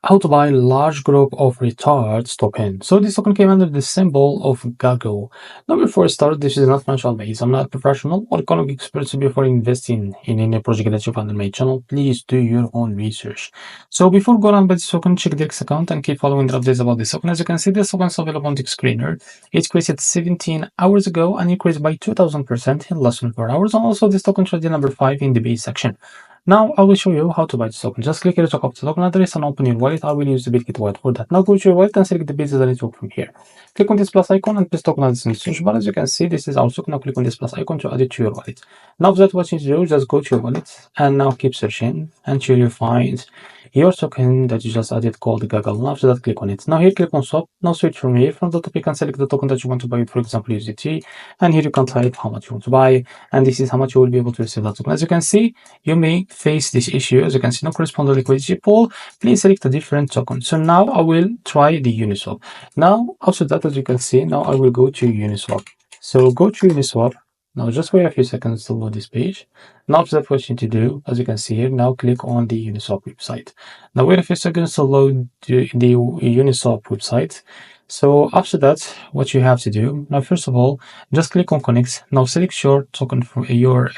How to buy large group of retards token. So this token came under the symbol of gaggle. Now before I start, this is not financial advice. I'm not a professional or economic expert, so before investing in any project that you find on my channel, please do your own research. So before going on by this token, check the account and keep following the updates about this token. As you can see, this token is available on the screener. It's created 17 hours ago and increased by 2000% in less than 4 hours. And also this token traded number 5 in the base section. Now I will show you how to buy this token. Just click here to copy the token address and open your wallet. I will use the Bitget wallet for that. Now go to your wallet and select the business network from here. Click on this plus icon and paste token address in the search bar. As you can see, this is our token. Now click on this plus icon to add it to your wallet. Now that's what you need to do. Just go to your wallet and now keep searching until you find your token that you just added called Gaggle. Now after that, click on it. Now here, click on swap. Now switch from here. From the top, you can select the token that you want to buy, for example, USDT. And here you can type how much you want to buy. And this is how much you will be able to receive that token. As you can see, you may face this issue. As you can see, no corresponding liquidity pool. Please select a different token. So now I will try the Uniswap. Now after that, as you can see, now I will go to Uniswap. So go to Uniswap. Now just wait a few seconds to load this page. Now after that, what you need to do, as you can see here, now click on the Uniswap website. Now wait a few seconds to load the Uniswap website. So after that, what you have to do, now first of all, just click on connect. Now select your token from your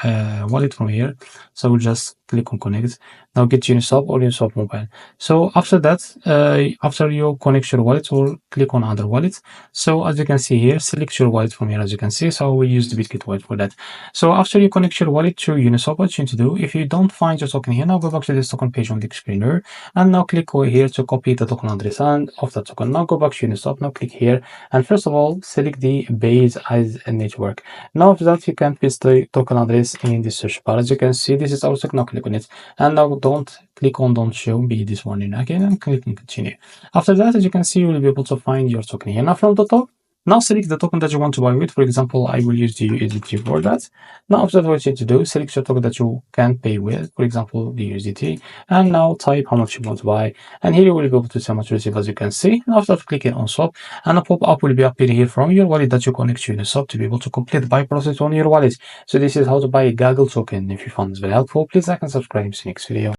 wallet from here. So we'll just click on connect. Now get Uniswap or Uniswap mobile. So after that, after you connect your wallet, we'll click on other wallet. So as you can see here, select your wallet from here, as you can see. So we use the Bitget wallet for that. So after you connect your wallet to Uniswap, what you need to do, if you don't find your token here, now go back to this token page on the screener and now click over here to copy the token address and of the token. Now go back to Uniswap. Now click here and first of all select the base as a network. Now after that, you can paste the token address in the search bar. As you can see, this is our token. Now click on it and now don't click on don't show me this warning again and click on continue. After that, as you can see, you will be able to find your token here. Now from the top, now select the token that you want to buy with. For example, I will use the USDT for that. Now after that, what you need to do, select your token that you can pay with, for example, the USDT, and now type how much you want to buy. And here you will be able to see how much you receive, as you can see. Now after that, clicking on swap, and a pop-up will be appearing here from your wallet that you connect to Uniswap to be able to complete the buy process on your wallet. So this is how to buy a Gaggle token. If you found this very helpful, please like and subscribe. See you next video.